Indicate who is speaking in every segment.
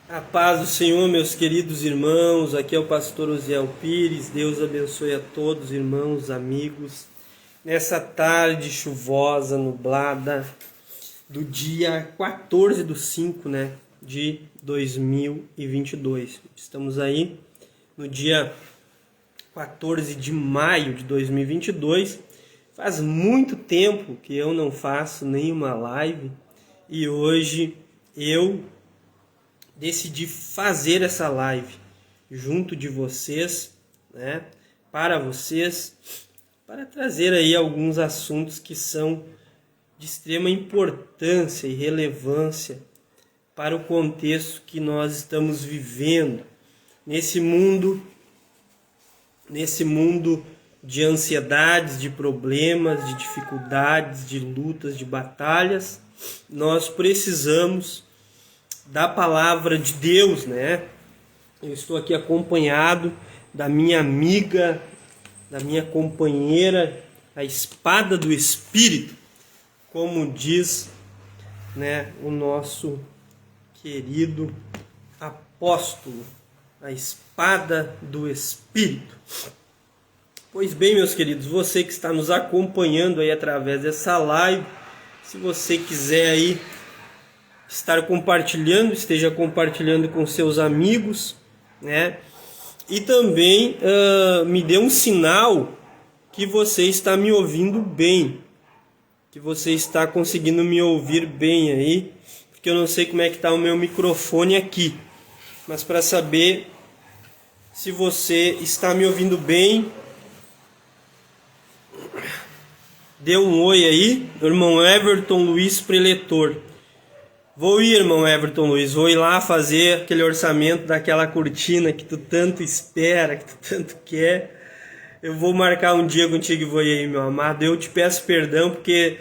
Speaker 1: A paz do Senhor, meus queridos irmãos, aqui é o pastor Osiel Pires. Deus abençoe a todos, irmãos, amigos, nessa tarde chuvosa, nublada, do dia 14/5, de 2022. Estamos aí no dia 14 de maio de 2022. Faz muito tempo que eu não faço nenhuma live e hoje eu decidi fazer essa live junto de vocês, para vocês, para trazer aí alguns assuntos que são de extrema importância e relevância para o contexto que nós estamos vivendo nesse mundo de ansiedades, de problemas, de dificuldades, de lutas, de batalhas. Nós precisamos da palavra de Deus, Eu estou aqui acompanhado da minha amiga, da minha companheira, a espada do Espírito, como diz, o nosso querido apóstolo, a espada do Espírito. Pois bem, meus queridos, você que está nos acompanhando aí através dessa live, se você quiser aí estar compartilhando, esteja compartilhando com seus amigos, E também me dê um sinal que você está me ouvindo bem, que você está conseguindo me ouvir bem aí, porque eu não sei como é que está o meu microfone aqui, mas para saber se você está me ouvindo bem, dê um oi aí, irmão Everton Luiz Preletor. Vou ir, irmão Everton Luiz, vou ir lá fazer aquele orçamento daquela cortina que tu tanto espera, que tu tanto quer. Eu vou marcar um dia contigo e vou ir aí, meu amado. Eu te peço perdão porque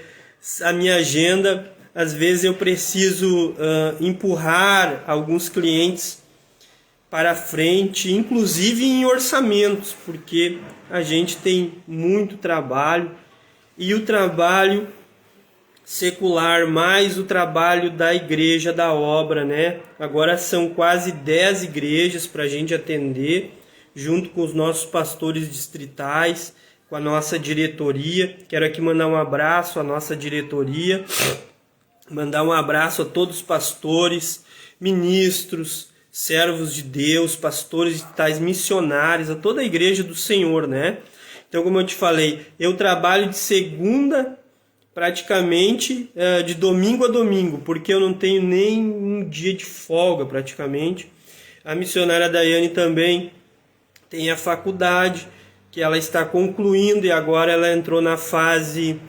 Speaker 1: a minha agenda, às vezes eu preciso empurrar alguns clientes para frente, inclusive em orçamentos, porque a gente tem muito trabalho e o trabalho secular, mais o trabalho da igreja, da obra, Agora são quase 10 igrejas para a gente atender, junto com os nossos pastores distritais, com a nossa diretoria. Quero aqui mandar um abraço à nossa diretoria, mandar um abraço a todos os pastores, ministros, servos de Deus, pastores distritais, missionários, a toda a igreja do Senhor, Então, como eu te falei, eu trabalho de segunda praticamente de domingo a domingo, porque eu não tenho nem um dia de folga praticamente. A missionária Daiane também tem a faculdade, que ela está concluindo, e agora ela entrou na fase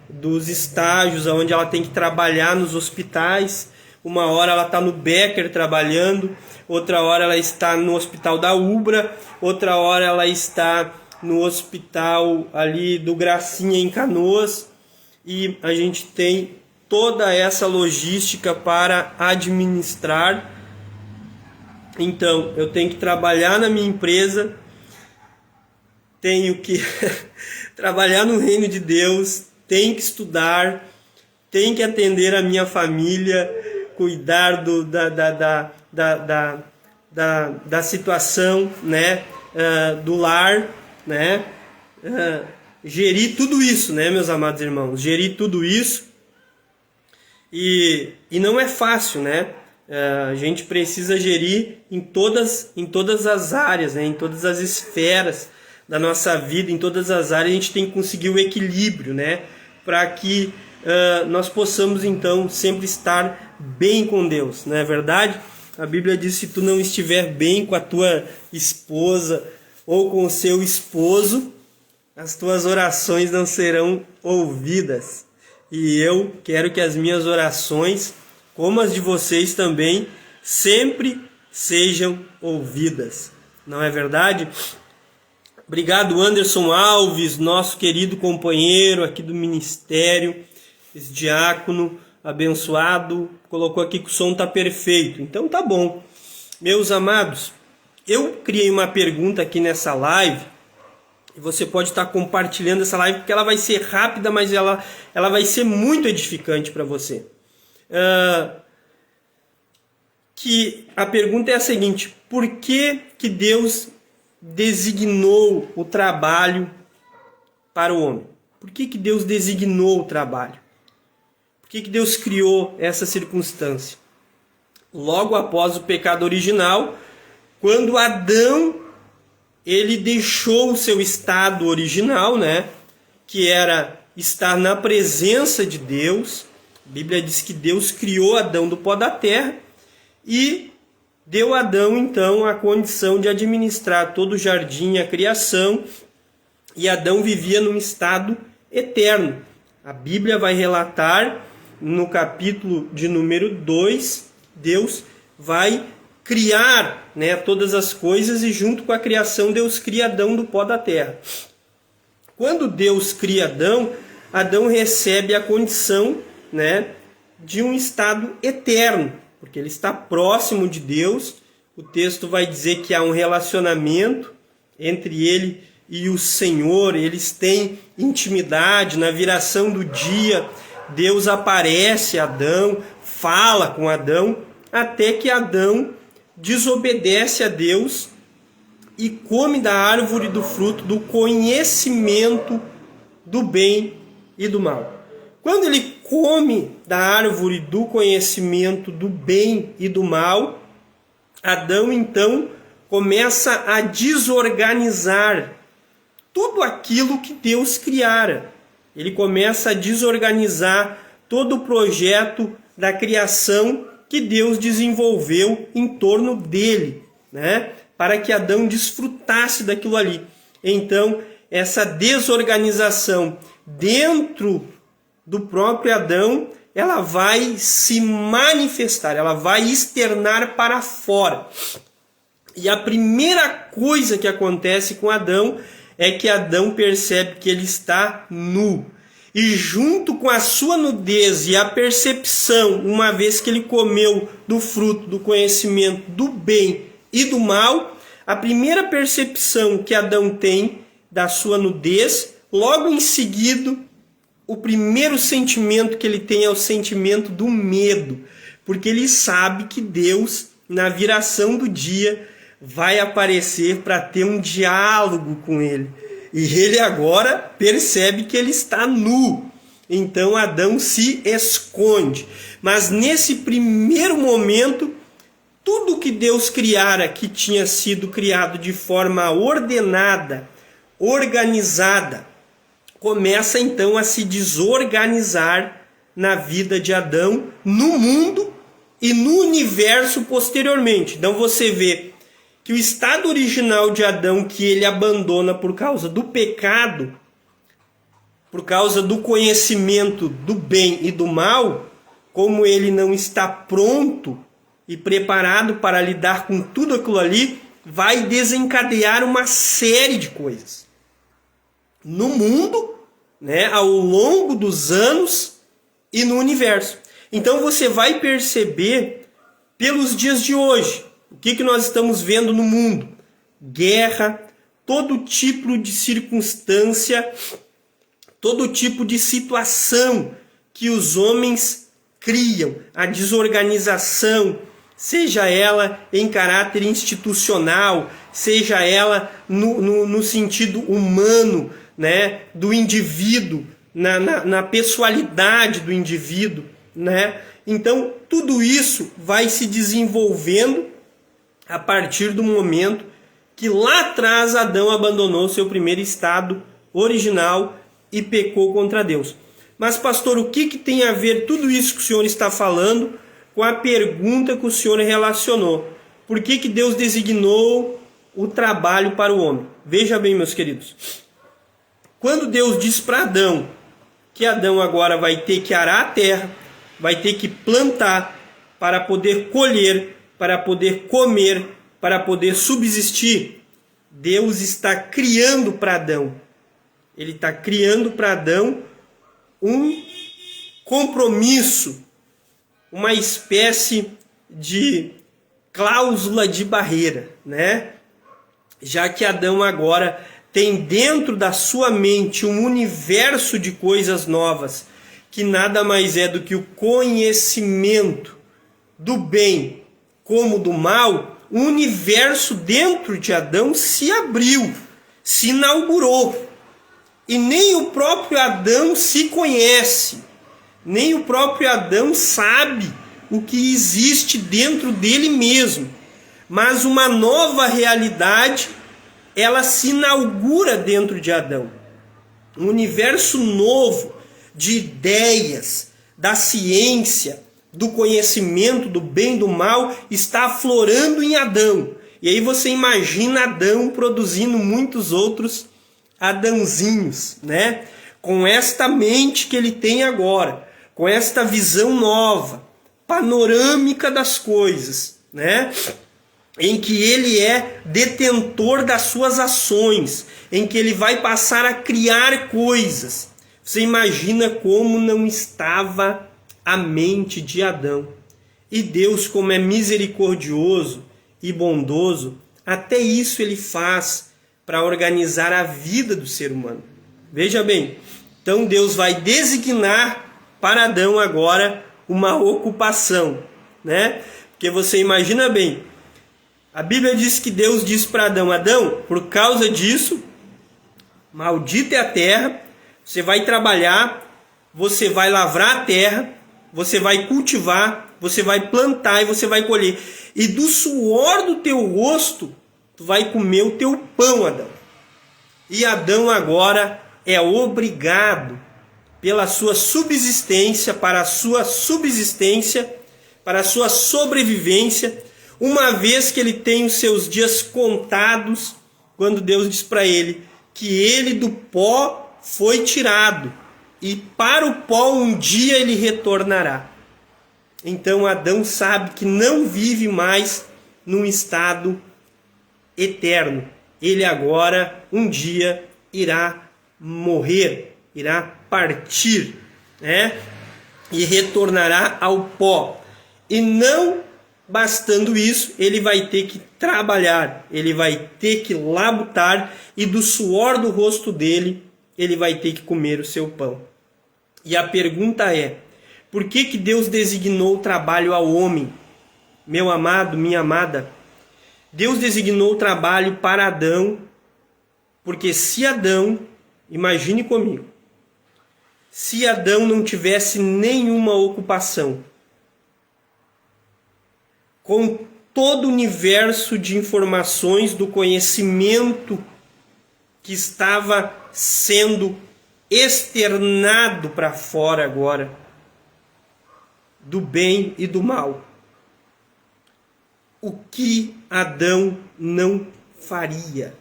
Speaker 1: dos estágios, onde ela tem que trabalhar nos hospitais. Uma hora ela está no Becker trabalhando, outra hora ela está no hospital da Ubra, outra hora ela está no hospital ali do Gracinha em Canoas. E a gente tem toda essa logística para administrar. Então, eu tenho que trabalhar na minha empresa, tenho que trabalhar no reino de Deus, tenho que estudar, tenho que atender a minha família, cuidar da situação, do lar, gerir tudo isso, meus amados irmãos, gerir tudo isso, e não é fácil, A gente precisa gerir em todas as áreas, em todas as esferas da nossa vida, em todas as áreas a gente tem que conseguir o equilíbrio, para que nós possamos então sempre estar bem com Deus, não é verdade? A Bíblia diz: se tu não estiver bem com a tua esposa ou com o seu esposo, as tuas orações não serão ouvidas. E eu quero que as minhas orações, como as de vocês também, sempre sejam ouvidas. Não é verdade? Obrigado, Anderson Alves, nosso querido companheiro aqui do ministério, esse diácono abençoado, colocou aqui que o som está perfeito. Então tá bom. Meus amados, eu criei uma pergunta aqui nessa live, e você pode estar compartilhando essa live, porque ela vai ser rápida, mas ela vai ser muito edificante para você. que a pergunta é a seguinte: por que Deus designou o trabalho para o homem? Por que Deus designou o trabalho? Por que Deus criou essa circunstância? Logo após o pecado original, quando Adão ele deixou o seu estado original, né, que era estar na presença de Deus. A Bíblia diz que Deus criou Adão do pó da terra e deu a Adão, então, a condição de administrar todo o jardim, a criação, e Adão vivia num estado eterno. A Bíblia vai relatar, no capítulo de número 2, Deus vai criar, né, todas as coisas, e junto com a criação Deus cria Adão do pó da terra. Quando Deus cria Adão, Adão recebe a condição, né, de um estado eterno, porque ele está próximo de Deus. O texto vai dizer que há um relacionamento entre ele e o Senhor, eles têm intimidade. Na viração do dia, Deus aparece a Adão, fala com Adão, até que Adão desobedece a Deus e come da árvore do fruto do conhecimento do bem e do mal. Quando ele come da árvore do conhecimento do bem e do mal, Adão então começa a desorganizar tudo aquilo que Deus criara. Ele começa a desorganizar todo o projeto da criação que Deus desenvolveu em torno dele, né? Para que Adão desfrutasse daquilo ali. Então, essa desorganização dentro do próprio Adão, ela vai se manifestar, ela vai externar para fora. E a primeira coisa que acontece com Adão é que Adão percebe que ele está nu. E junto com a sua nudez e a percepção, uma vez que ele comeu do fruto do conhecimento do bem e do mal, a primeira percepção que Adão tem da sua nudez, logo em seguida, o primeiro sentimento que ele tem é o sentimento do medo, porque ele sabe que Deus, na viração do dia, vai aparecer para ter um diálogo com ele. E ele agora percebe que ele está nu. Então Adão se esconde. Mas nesse primeiro momento, tudo que Deus criara, que tinha sido criado de forma ordenada, organizada, começa então a se desorganizar na vida de Adão, no mundo e no universo posteriormente. Então você vê que o estado original de Adão, que ele abandona por causa do pecado, por causa do conhecimento do bem e do mal, como ele não está pronto e preparado para lidar com tudo aquilo ali, vai desencadear uma série de coisas no mundo, né, ao longo dos anos e no universo. Então você vai perceber pelos dias de hoje, o que nós estamos vendo no mundo? Guerra, todo tipo de circunstância, todo tipo de situação que os homens criam, a desorganização, seja ela em caráter institucional, seja ela no sentido humano, né, do indivíduo, na pessoalidade do indivíduo, né? Então, tudo isso vai se desenvolvendo a partir do momento que lá atrás Adão abandonou seu primeiro estado original e pecou contra Deus. Mas, pastor, o que tem a ver tudo isso que o senhor está falando com a pergunta que o senhor relacionou? Por que Deus designou o trabalho para o homem? Veja bem, meus queridos. Quando Deus diz para Adão que Adão agora vai ter que arar a terra, vai ter que plantar para poder colher, para poder comer, para poder subsistir, Deus está criando para Adão. Ele está criando para Adão um compromisso, uma espécie de cláusula de barreira, né? Já que Adão agora tem dentro da sua mente um universo de coisas novas, que nada mais é do que o conhecimento do bem como do mal, o universo dentro de Adão se abriu, se inaugurou. E nem o próprio Adão se conhece, nem o próprio Adão sabe o que existe dentro dele mesmo. Mas uma nova realidade, ela se inaugura dentro de Adão. Um universo novo de ideias, da ciência, do conhecimento do bem e do mal está aflorando em Adão. E aí você imagina Adão produzindo muitos outros Adãozinhos, né? Com esta mente que ele tem agora, com esta visão nova, panorâmica das coisas, né? Em que ele é detentor das suas ações, em que ele vai passar a criar coisas. Você imagina como não estava a mente de Adão. E Deus, como é misericordioso e bondoso, até isso ele faz para organizar a vida do ser humano. Veja bem, então Deus vai designar para Adão agora uma ocupação, né? Porque você imagina bem, a Bíblia diz que Deus disse para Adão: Adão, por causa disso, maldita é a terra, você vai trabalhar, você vai lavrar a terra, você vai cultivar, você vai plantar e você vai colher. E do suor do teu rosto, tu vai comer o teu pão, Adão. E Adão agora é obrigado pela sua subsistência, para a sua subsistência, para a sua sobrevivência, uma vez que ele tem os seus dias contados, quando Deus diz para ele que ele do pó foi tirado e para o pó um dia ele retornará. Então Adão sabe que não vive mais num estado eterno. Ele agora um dia irá morrer, irá partir, né? E retornará ao pó. E não bastando isso, ele vai ter que trabalhar, ele vai ter que labutar, e do suor do rosto dele, ele vai ter que comer o seu pão. E a pergunta é: por que que Deus designou o trabalho ao homem? Meu amado, minha amada, Deus designou o trabalho para Adão, porque se Adão, imagine comigo, se Adão não tivesse nenhuma ocupação, com todo o universo de informações do conhecimento que estava sendo externado para fora agora, do bem e do mal, o que Adão não faria?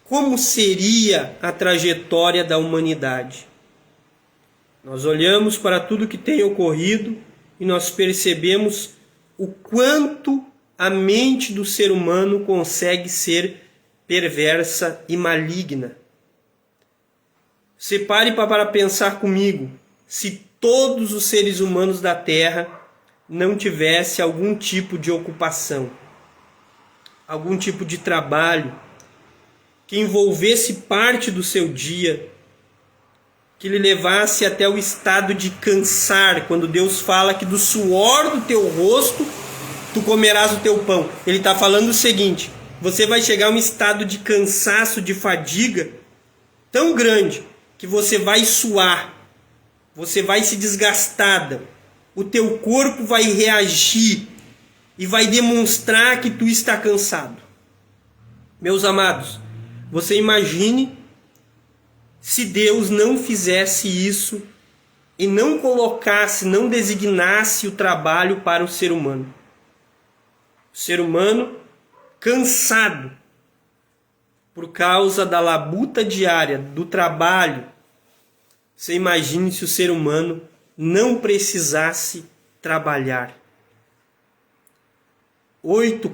Speaker 1: Como seria a trajetória da humanidade? Nós olhamos para tudo que tem ocorrido e nós percebemos o quanto a mente do ser humano consegue ser perversa e maligna. Separe para pensar comigo, se todos os seres humanos da Terra não tivessem algum tipo de ocupação, algum tipo de trabalho, que envolvesse parte do seu dia, que lhe levasse até o estado de cansar, quando Deus fala que do suor do teu rosto tu comerás o teu pão. Ele está falando o seguinte: você vai chegar a um estado de cansaço, de fadiga tão grande, que você vai suar, você vai se desgastar, o teu corpo vai reagir e vai demonstrar que tu está cansado. Meus amados, você imagine se Deus não fizesse isso e não colocasse, não designasse o trabalho para o ser humano. O ser humano cansado por causa da labuta diária, do trabalho. Você imagine se o ser humano não precisasse trabalhar.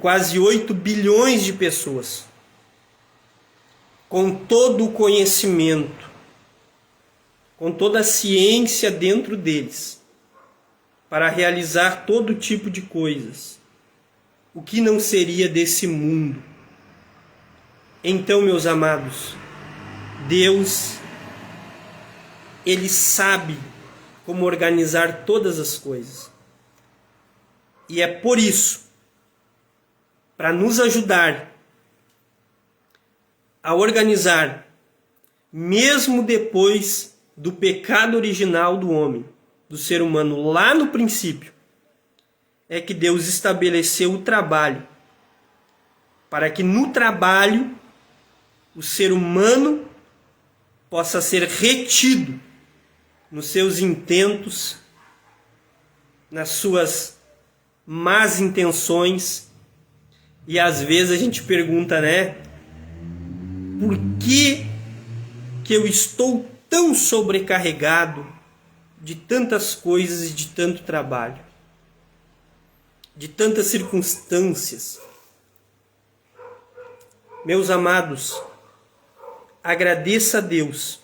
Speaker 1: Quase 8 bilhões de pessoas, com todo o conhecimento, com toda a ciência dentro deles, para realizar todo tipo de coisas. O que não seria desse mundo? Então, meus amados, Deus, Ele sabe como organizar todas as coisas. E é por isso, para nos ajudar a organizar, mesmo depois do pecado original do homem, do ser humano, lá no princípio, é que Deus estabeleceu o trabalho, para que no trabalho o ser humano possa ser retido nos seus intentos, nas suas más intenções. E às vezes a gente pergunta, né? Por que eu estou tão sobrecarregado de tantas coisas e de tanto trabalho, de tantas circunstâncias? Meus amados, agradeça a Deus,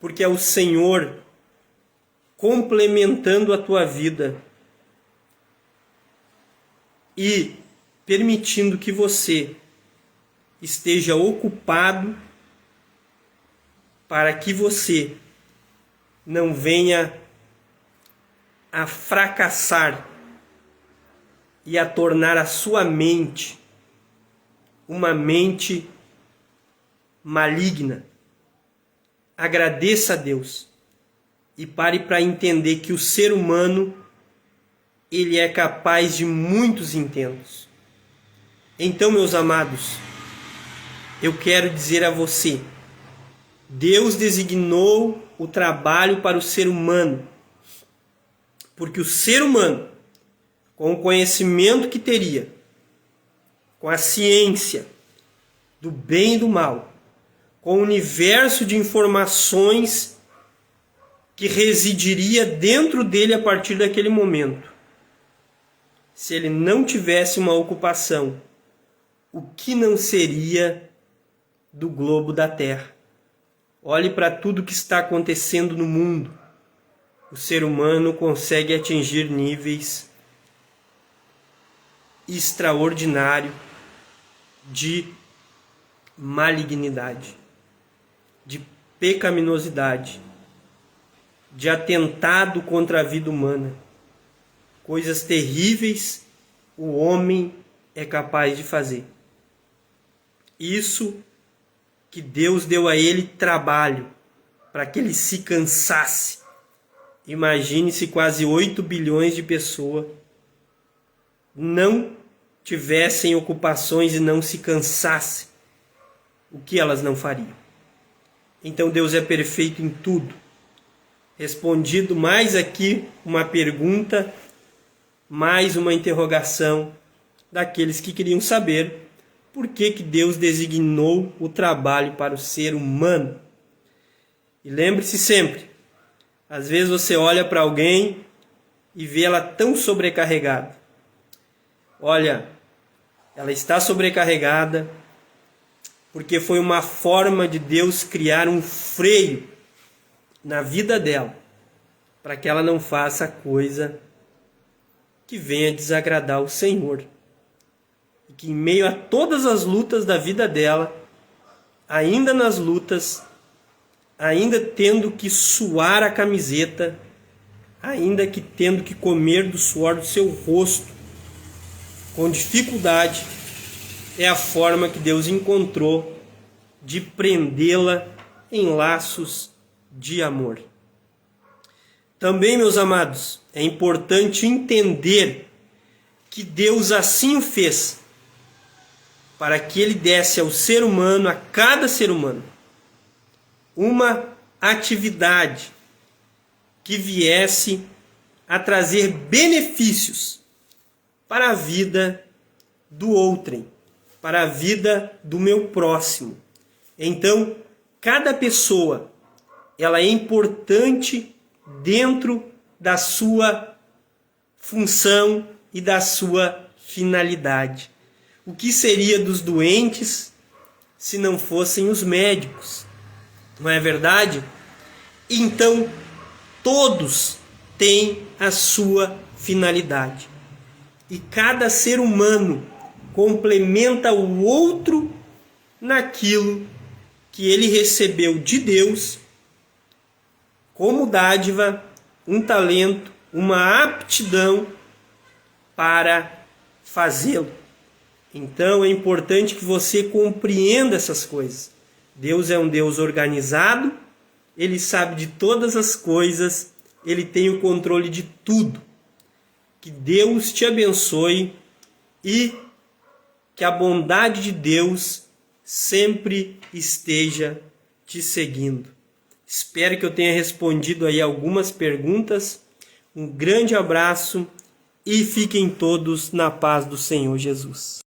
Speaker 1: porque é o Senhor complementando a tua vida e permitindo que você esteja ocupado, para que você não venha a fracassar e a tornar a sua mente uma mente maligna. Agradeça a Deus e pare para entender que o ser humano, ele é capaz de muitos intentos. Então, meus amados, eu quero dizer a você, Deus designou o trabalho para o ser humano, porque o ser humano, com o conhecimento que teria, com a ciência do bem e do mal, com o universo de informações que residiria dentro dele a partir daquele momento, se ele não tivesse uma ocupação, o que não seria do globo da Terra? Olhe para tudo que está acontecendo no mundo. O ser humano consegue atingir níveis extraordinários de malignidade, de pecaminosidade, de atentado contra a vida humana. Coisas terríveis o homem é capaz de fazer. Isso que Deus deu a ele trabalho, para que ele se cansasse. Imagine se quase 8 bilhões de pessoas não tivessem ocupações e não se cansassem. O que elas não fariam? Então Deus é perfeito em tudo. Respondido mais aqui uma pergunta, mais uma interrogação daqueles que queriam saber por que Deus designou o trabalho para o ser humano. E lembre-se sempre, às vezes você olha para alguém e vê ela tão sobrecarregada. Olha, ela está sobrecarregada porque foi uma forma de Deus criar um freio na vida dela, para que ela não faça coisa que venha desagradar o Senhor. E que em meio a todas as lutas da vida dela, ainda nas lutas, ainda tendo que suar a camiseta, ainda que tendo que comer do suor do seu rosto, com dificuldade, é a forma que Deus encontrou de prendê-la em laços de amor. Também, meus amados, é importante entender que Deus assim o fez, para que ele desse ao ser humano, a cada ser humano, uma atividade que viesse a trazer benefícios para a vida do outrem, para a vida do meu próximo. Então, cada pessoa, ela é importante dentro da sua função e da sua finalidade. O que seria dos doentes se não fossem os médicos? Não é verdade? Então, todos têm a sua finalidade. E cada ser humano complementa o outro naquilo que ele recebeu de Deus como dádiva, um talento, uma aptidão para fazê-lo. Então é importante que você compreenda essas coisas. Deus é um Deus organizado, Ele sabe de todas as coisas, Ele tem o controle de tudo. Que Deus te abençoe e que a bondade de Deus sempre esteja te seguindo. Espero que eu tenha respondido aí algumas perguntas. Um grande abraço e fiquem todos na paz do Senhor Jesus.